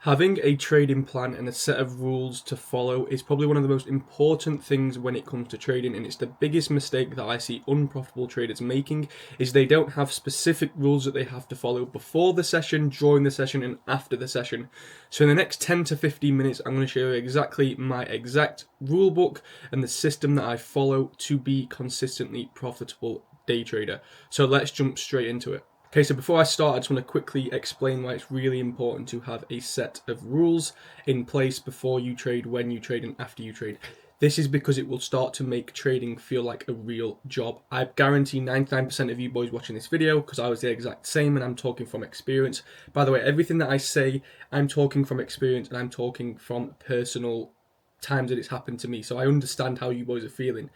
Having a trading plan and a set of rules to follow is probably one of the most important things when it comes to trading, and it's the biggest mistake that I see unprofitable traders making is they don't have specific rules that they have to follow before the session, during the session, and after the session. So in the next 10 to 15 minutes, I'm going to show you exactly my exact rule book and the system that I follow to be consistently profitable day trader. So let's jump straight into it. Okay, so before I start, I just want to quickly explain why it's really important to have a set of rules in place before you trade, when you trade, and after you trade. This is because it will start to make trading feel like a real job. I guarantee 99% of you boys watching this video, because I was the exact same and I'm talking from experience. By the way, everything that I say, I'm talking from experience and I'm talking from personal times that it's happened to me. So I understand how you boys are feeling.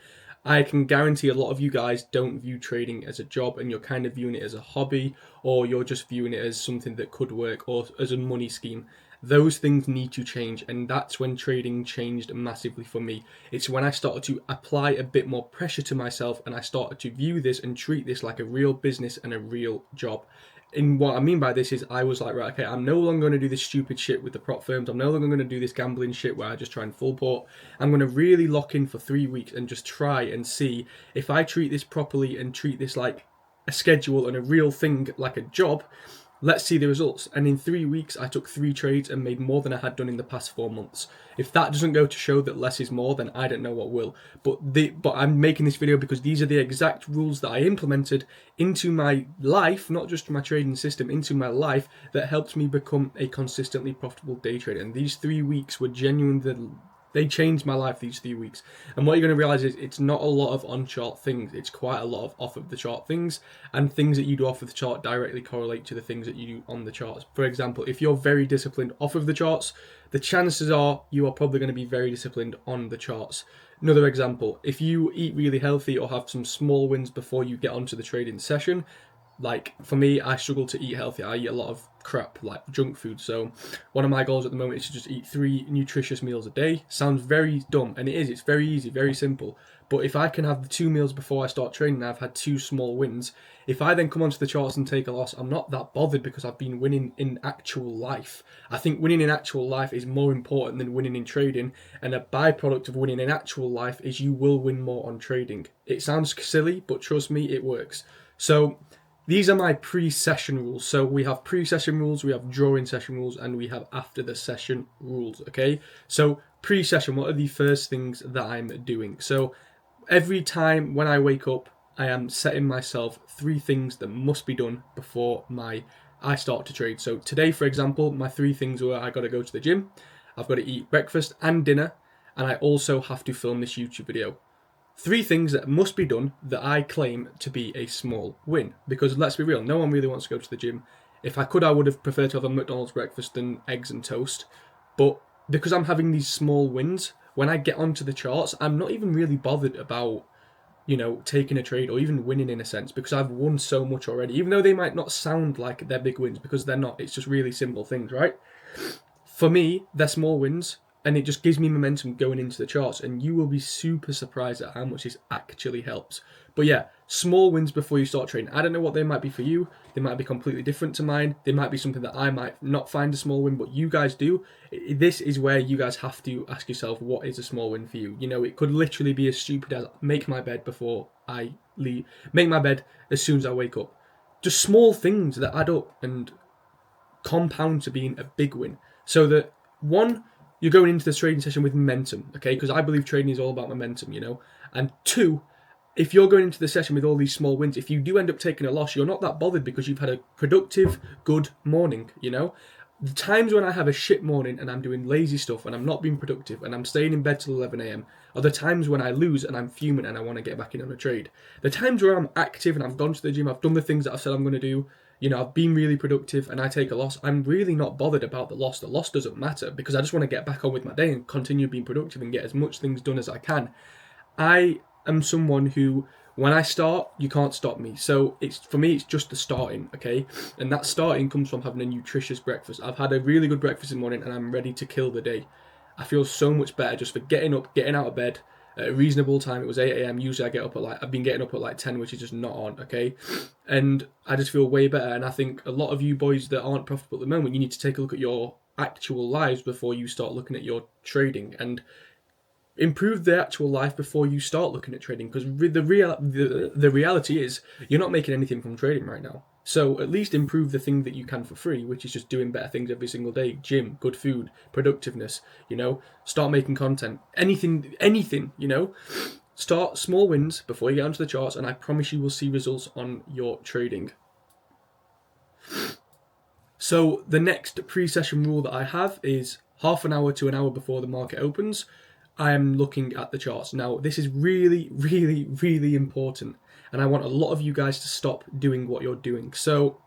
I can guarantee a lot of you guys don't view trading as a job and you're kind of viewing it as a hobby, or you're just viewing it as something that could work, or as a money scheme. Those things need to change, and that's when trading changed massively for me. It's when I started to apply a bit more pressure to myself and I started to view this and treat this like a real business and a real job. And what I mean by this is I was like, right, okay, I'm no longer going to do this stupid shit with the prop firms. I'm no longer going to do this gambling shit where I just try and full port. I'm going to really lock in for 3 weeks and just try and see if I treat this properly and treat this like a schedule and a real thing, like a job. Let's see the results. And in 3 weeks, I took 3 trades and made more than I had done in the past 4 months. If that doesn't go to show that less is more, then I don't know what will. But I'm making this video because these are the exact rules that I implemented into my life, not just my trading system, into my life, that helped me become a consistently profitable day trader. And these 3 weeks were genuine. They changed my life, these 3 weeks. And what you're going to realize is it's not a lot of on-chart things. It's quite a lot of off-of-the-chart things. And things that you do off of the chart directly correlate to the things that you do on the charts. For example, if you're very disciplined off of the charts, the chances are you are probably going to be very disciplined on the charts. Another example, if you eat really healthy or have some small wins before you get onto the trading session, like for me, I struggle to eat healthy. I eat a lot of crap, like junk food. So one of my goals at the moment is to just eat 3 nutritious meals a day. Sounds very dumb, and it is. It's very easy, very simple. But if I can have the 2 meals before I start training, I've had 2 small wins. If I then come onto the charts and take a loss, I'm not that bothered because I've been winning in actual life. I think winning in actual life is more important than winning in trading, and a byproduct of winning in actual life is you will win more on trading. It sounds silly, but trust me, it works. So these are my pre-session rules. So we have pre-session rules, we have during session rules, and we have after the session rules, okay? So pre-session, what are the first things that I'm doing? So every time when I wake up, I am setting myself 3 things that must be done before I start to trade. So today, for example, my 3 things were I got to go to the gym, I've got to eat breakfast and dinner, and I also have to film this YouTube video. 3 things that must be done that I claim to be a small win. Because let's be real, no one really wants to go to the gym. If I could, I would have preferred to have a McDonald's breakfast than eggs and toast. But because I'm having these small wins, when I get onto the charts, I'm not even really bothered about, taking a trade or even winning in a sense, because I've won so much already. Even though they might not sound like they're big wins, because they're not. It's just really simple things, right? For me, they're small wins, and it just gives me momentum going into the charts, and you will be super surprised at how much this actually helps. But yeah, small wins before you start trading. I don't know what they might be for you. They might be completely different to mine. They might be something that I might not find a small win, but you guys do. This is where you guys have to ask yourself, what is a small win for you? It could literally be as stupid as make my bed before I leave, make my bed as soon as I wake up. Just small things that add up and compound to being a big win. So that, one, you're going into this trading session with momentum, okay? Because I believe trading is all about momentum, And 2, if you're going into the session with all these small wins, if you do end up taking a loss, you're not that bothered because you've had a productive, good morning, The times when I have a shit morning and I'm doing lazy stuff and I'm not being productive and I'm staying in bed till 11 a.m. are the times when I lose and I'm fuming and I want to get back in on a trade. The times where I'm active and I've gone to the gym, I've done the things that I've said I'm going to do, I've been really productive and I take a loss, I'm really not bothered about the loss. The loss doesn't matter because I just want to get back on with my day and continue being productive and get as much things done as I can. I am someone who, when I start, you can't stop me. So for me, it's just the starting, okay? And that starting comes from having a nutritious breakfast. I've had a really good breakfast in the morning and I'm ready to kill the day. I feel so much better just for getting up, getting out of bed at a reasonable time. It was 8 a.m. Usually I've been getting up at 10, which is just not on, okay? And I just feel way better. And I think a lot of you boys that aren't profitable at the moment, you need to take a look at your actual lives before you start looking at your trading, and improve the actual life before you start looking at trading, because the reality is you're not making anything from trading right now. So at least improve the thing that you can for free, which is just doing better things every single day. Gym, good food, productiveness, start making content, anything, start small wins before you get onto the charts, and I promise you will see results on your trading. So the next pre-session rule that I have is half an hour to an hour before the market opens, I am looking at the charts. Now, this is really, really, really important, and I want a lot of you guys to stop doing what you're doing. So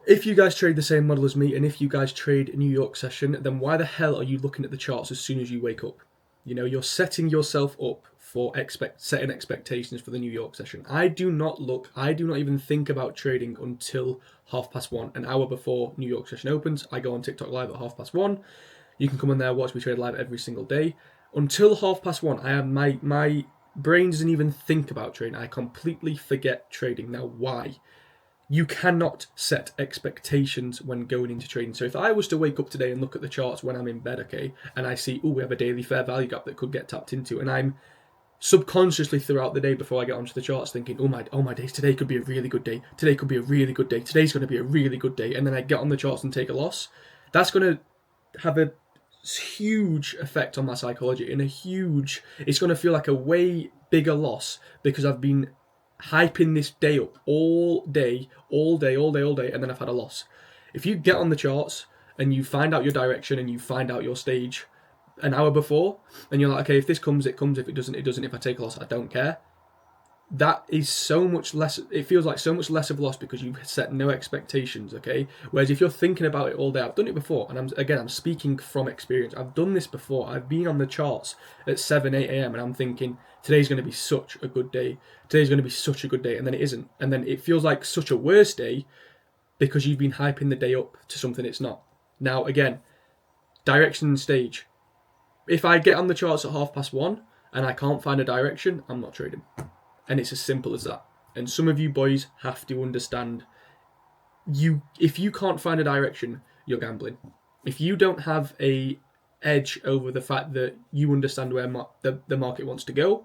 if you guys trade the same model as me, and if you guys trade a New York session, then why the hell are you looking at the charts as soon as you wake up? You're setting yourself up for setting expectations for the New York session. I do not even think about trading until 1:30, an hour before New York session opens. I go on TikTok live at 1:30. You can come on there, watch me trade live every single day. Until 1:30, my brain doesn't even think about trading. I completely forget trading. Now, why? You cannot set expectations when going into trading. So if I was to wake up today and look at the charts when I'm in bed, okay, and I see, we have a daily fair value gap that could get tapped into, and I'm subconsciously throughout the day before I get onto the charts thinking, oh my days, today could be a really good day. Today could be a really good day. Today's going to be a really good day. And then I get on the charts and take a loss. That's going to have a huge effect on my psychology, and it's going to feel like a way bigger loss because I've been hyping this day up all day, and then I've had a loss. If you get on the charts and you find out your direction and you find out your stage an hour before, and you're like, okay, if this comes, it comes. If it doesn't, it doesn't. If I take a loss, I don't care. That is so much less. It feels like so much less of a loss because you've set no expectations, okay? Whereas if you're thinking about it all day, I've done it before, and I'm speaking from experience. I've done this before. I've been on the charts at 7, 8 a.m. and I'm thinking, today's going to be such a good day. Today's going to be such a good day, and then it isn't. And then it feels like such a worse day because you've been hyping the day up to something it's not. Now, again, direction and stage. If I get on the charts at 1:30 and I can't find a direction, I'm not trading. And it's as simple as that. And some of you boys have to understand, if you can't find a direction, you're gambling. If you don't have a edge over the fact that you understand where the market wants to go,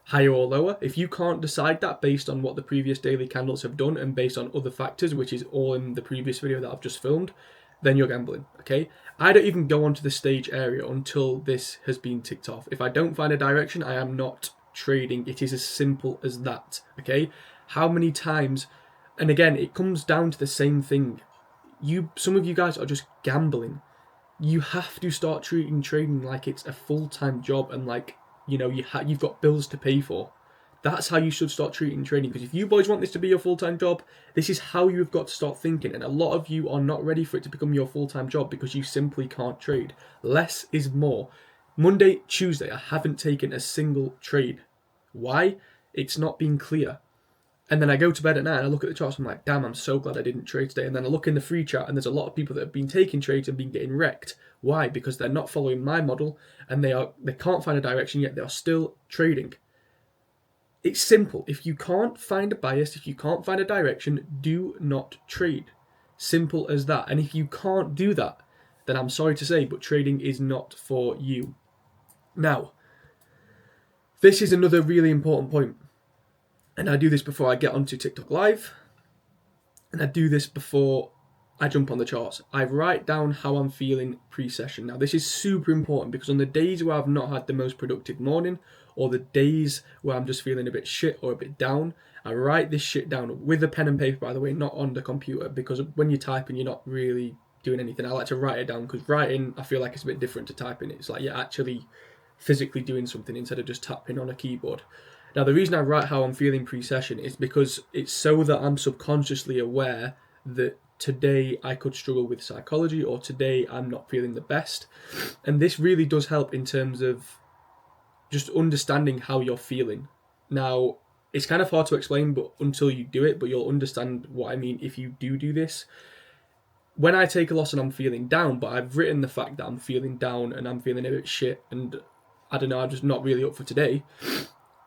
higher or lower, if you can't decide that based on what the previous daily candles have done and based on other factors, which is all in the previous video that I've just filmed, then you're gambling, okay? I don't even go onto the stage area until this has been ticked off. If I don't find a direction, I am not trading. It is as simple as that, okay? How many times, and again, it comes down to the same thing. Some of you guys are just gambling. You have to start treating trading like it's a full-time job, and like, you've got bills to pay for. That's how you should start treating trading, because if you boys want this to be your full-time job, this is how you've got to start thinking, and a lot of you are not ready for it to become your full-time job because you simply can't trade. Less is more. Monday, Tuesday, I haven't taken a single trade. Why? It's not been clear. And then I go to bed at night and I look at the charts and I'm like, damn, I'm so glad I didn't trade today. And then I look in the free chat and there's a lot of people that have been taking trades and been getting wrecked. Why? Because they're not following my model and they can't find a direction yet. They are still trading. It's simple. If you can't find a bias, if you can't find a direction, do not trade. Simple as that. And if you can't do that, then I'm sorry to say, but trading is not for you. Now, this is another really important point. And I do this before I get onto TikTok Live. And I do this before I jump on the charts. I write down how I'm feeling pre-session. Now, this is super important because on the days where I've not had the most productive morning, or the days where I'm just feeling a bit shit or a bit down, I write this shit down with a pen and paper, by the way, not on the computer, because when you're typing, you're not really doing anything. I like to write it down because writing, I feel like it's a bit different to typing. It's like you're actually physically doing something instead of just tapping on a keyboard. Now, the reason I write how I'm feeling pre-session is because it's so that I'm subconsciously aware that today I could struggle with psychology, or today I'm not feeling the best. And this really does help in terms of just understanding how you're feeling. Now, it's kind of hard to explain but until you do it, but you'll understand what I mean if you do this. When I take a loss and I'm feeling down, but I've written the fact that I'm feeling down and I'm feeling a bit shit and I don't know, I'm just not really up for today,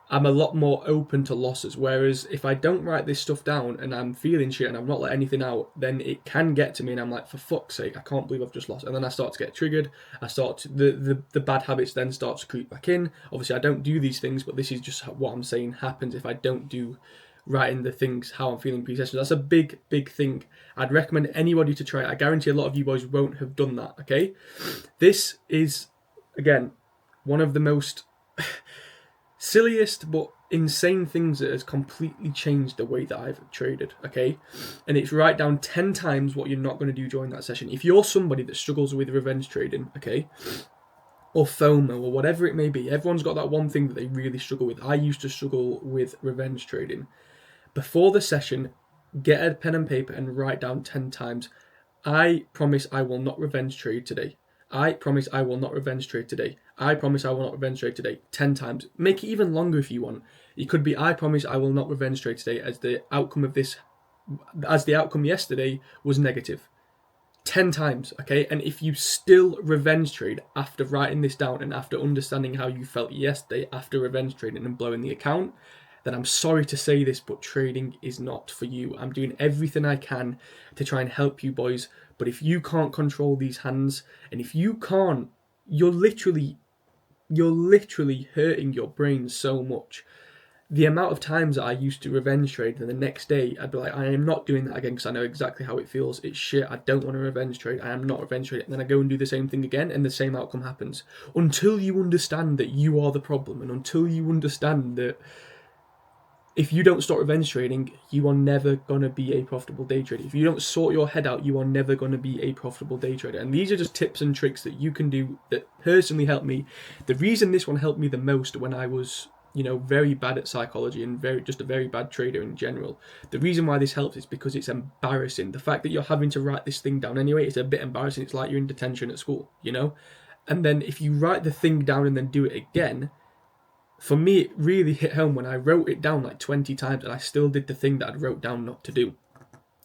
I'm a lot more open to losses. Whereas if I don't write this stuff down and I'm feeling shit and I've not let anything out, then it can get to me and I'm like, for fuck's sake, I can't believe I've just lost. And then I start to get triggered. The bad habits then start to creep back in. Obviously, I don't do these things, but this is just what I'm saying happens if I don't do writing the things how I'm feeling pre-session. That's a big thing. I'd recommend anybody to try it. I guarantee a lot of you boys won't have done that. Okay, this is again one of the most silliest but insane things that has completely changed the way that I've traded, okay? And it's write down 10 times what you're not going to do during that session. If you're somebody that struggles with revenge trading, okay, or FOMO or whatever it may be, everyone's got that one thing that they really struggle with. I used to struggle with revenge trading. Before the session, get a pen and paper and write down 10 times, I promise I will not revenge trade today. I promise I will not revenge trade today. I promise I will not revenge trade today. 10 times. Make it even longer if you want. It could be I promise I will not revenge trade today as the outcome yesterday was negative. 10 times, okay? And if you still revenge trade after writing this down and after understanding how you felt yesterday after revenge trading and blowing the account, then I'm sorry to say this, but trading is not for you. I'm doing everything I can to try and help you boys, but if you can't control these hands, and if you can't, you're literally hurting your brain so much. The amount of times that I used to revenge trade, and the next day I'd be like, I am not doing that again because I know exactly how it feels. It's shit. I don't want to revenge trade. I am not revenge trade. And then I go and do the same thing again, and the same outcome happens. Until you understand that you are the problem, and until you understand that if you don't start revenge trading, you are never going to be a profitable day trader. If you don't sort your head out, you are never going to be a profitable day trader. And these are just tips and tricks that you can do that personally help me. The reason this one helped me the most when I was, very bad at psychology and just a very bad trader in general. The reason why this helps is because it's embarrassing. The fact that you're having to write this thing down anyway, it's a bit embarrassing. It's like you're in detention at school, And then if you write the thing down and then do it again, for me, it really hit home when I wrote it down like 20 times and I still did the thing that I'd wrote down not to do.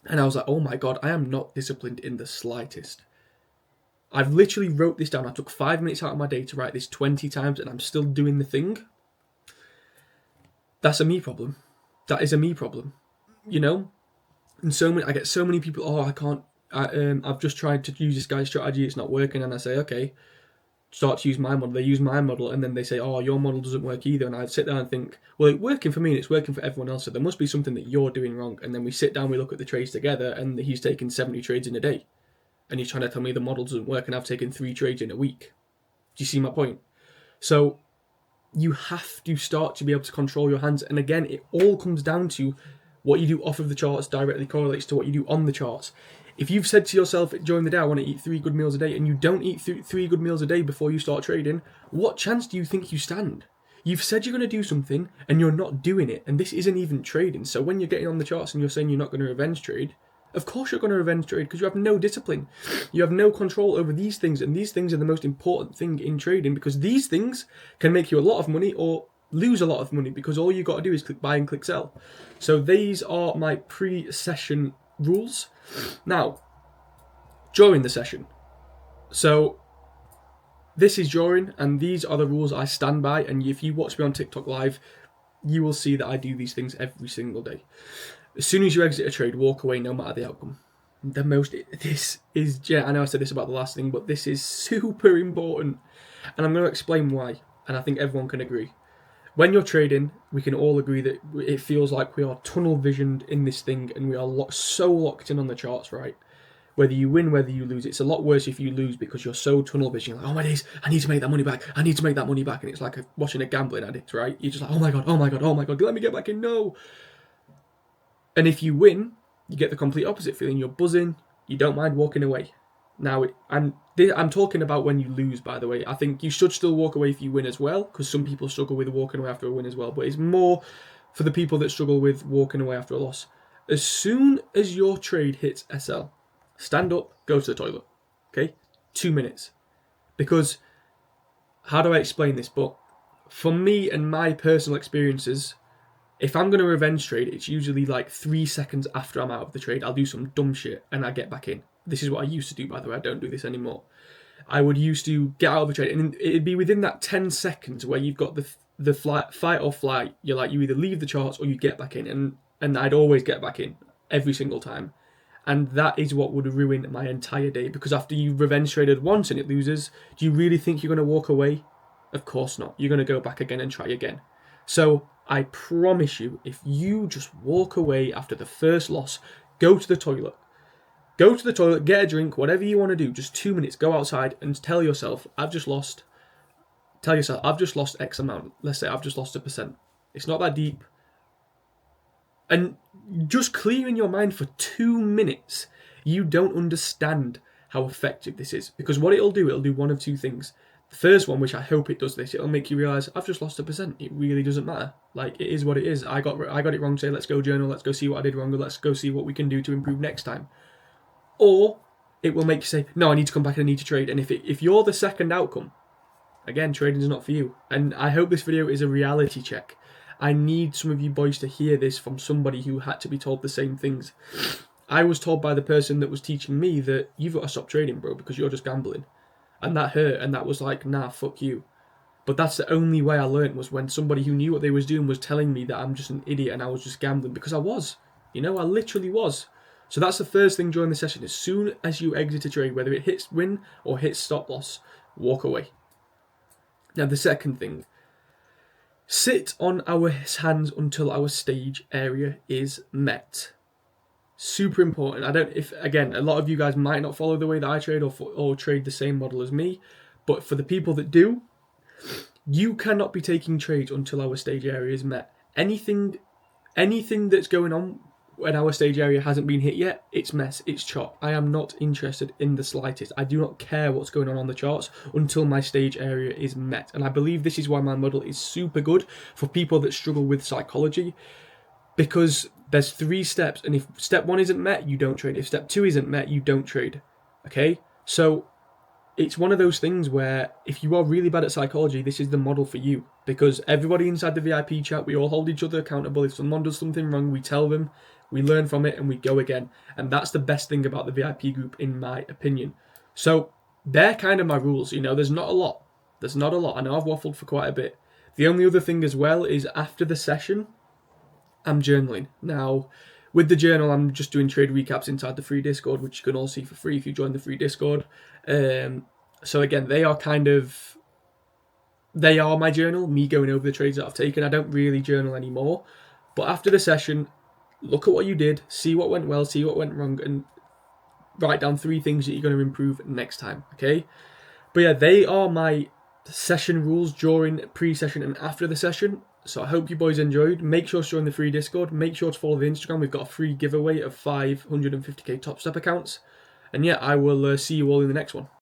And I was like, oh my God, I am not disciplined in the slightest. I've literally wrote this down. I took 5 minutes out of my day to write this 20 times and I'm still doing the thing. That's a me problem. That is a me problem, And I get so many people, I can't, I've just tried to use this guy's strategy, it's not working. And I say, okay, start to use my model. They use my model and then they say, your model doesn't work either. And I'd sit down and think, well, it's working for me and it's working for everyone else, so there must be something that you're doing wrong. And then we sit down, we look at the trades together, and he's taking 70 trades in a day. And he's trying to tell me the model doesn't work and I've taken 3 trades in a week. Do you see my point? So you have to start to be able to control your hands. And again, it all comes down to what you do off of the charts directly correlates to what you do on the charts. If you've said to yourself during the day, I want to eat 3 good meals a day, and you don't eat 3 good meals a day before you start trading, what chance do you think you stand? You've said you're going to do something, and you're not doing it, and this isn't even trading. So when you're getting on the charts and you're saying you're not going to revenge trade, of course you're going to revenge trade because you have no discipline. You have no control over these things, and these things are the most important thing in trading because these things can make you a lot of money or lose a lot of money because all you got to do is click buy and click sell. So these are my pre-session rules. Now, during the session. So this is during, and these are the rules I stand by. And if you watch me on TikTok Live, you will see that I do these things every single day. As soon as you exit a trade, walk away no matter the outcome. I know I said this about the last thing, but this is super important. And I'm going to explain why. And I think everyone can agree. When you're trading, we can all agree that it feels like we are tunnel visioned in this thing and we are so locked in on the charts, right? Whether you win, whether you lose, it's a lot worse if you lose because you're so tunnel vision. Like, oh my days, I need to make that money back. I need to make that money back. And it's like watching a gambling addict, right? You're just like, oh my God, let me get back in. No. And if you win, you get the complete opposite feeling. You're buzzing. You don't mind walking away. Now, I'm talking about when you lose, by the way. I think you should still walk away if you win as well, because some people struggle with walking away after a win as well. But it's more for the people that struggle with walking away after a loss. As soon as your trade hits SL, stand up, go to the toilet. Okay? 2 minutes. Because, how do I explain this? But for me and my personal experiences, if I'm going to revenge trade, it's usually like 3 seconds after I'm out of the trade. I'll do some dumb shit and I get back in. This is what I used to do, by the way. I don't do this anymore. I would used to get out of a trade and it'd be within that 10 seconds where you've got the fight or flight. You're like, you either leave the charts or you get back in, and I'd always get back in every single time. And that is what would ruin my entire day, because after you've revenge traded once and it loses, do you really think you're going to walk away? Of course not. You're going to go back again and try again. So I promise you, if you just walk away after the first loss, go to the toilet, get a drink, whatever you want to do, just 2 minutes, go outside and tell yourself, I've just lost X amount. Let's say I've just lost 1%. It's not that deep. And just clear in your mind for 2 minutes. You don't understand how effective this is. Because what it'll do one of two things. The first one, which I hope it does this, it'll make you realise, I've just lost 1%. It really doesn't matter. Like, it is what it is. I got it wrong today. Let's go journal. Let's go see what I did wrong. Or let's go see what we can do to improve next time. Or it will make you say, no, I need to come back and I need to trade. And if you're the second outcome, again, trading is not for you. And I hope this video is a reality check. I need some of you boys to hear this from somebody who had to be told the same things. I was told by the person that was teaching me that you've got to stop trading, bro, because you're just gambling. And that hurt, and that was like, nah, fuck you. But that's the only way I learned, was when somebody who knew what they was doing was telling me that I'm just an idiot and I was just gambling, because I was. I literally was. So that's the first thing during the session. As soon as you exit a trade, whether it hits win or hits stop loss, walk away. Now the second thing, sit on our hands until our stage area is met. Super important. A lot of you guys might not follow the way that I trade or trade the same model as me, but for the people that do, you cannot be taking trades until our stage area is met. Anything that's going on when our stage area hasn't been hit yet, it's mess, it's chop. I am not interested in the slightest. I do not care what's going on the charts until my stage area is met. And I believe this is why my model is super good for people that struggle with psychology, because there's 3 steps, and if step 1 isn't met, you don't trade. If step 2 isn't met, you don't trade. Okay? So it's one of those things where if you are really bad at psychology, this is the model for you, because everybody inside the VIP chat, we all hold each other accountable. If someone does something wrong, we tell them, we learn from it, and we go again. And that's the best thing about the VIP group, in my opinion. So they're kind of my rules. There's not a lot. I know I've waffled for quite a bit. The only other thing as well is after the session, I'm journaling. Now, with the journal, I'm just doing trade recaps inside the free Discord, which you can all see for free if you join the free Discord. So again, they are my journal, me going over the trades that I've taken. I don't really journal anymore. But after the session, look at what you did, see what went well, see what went wrong, and write down 3 things that you're going to improve next time, okay? But yeah, they are my session rules during pre-session and after the session. So I hope you boys enjoyed. Make sure to join the free Discord. Make sure to follow the Instagram. We've got a free giveaway of 550k Top Step accounts. And yeah, I will see you all in the next one.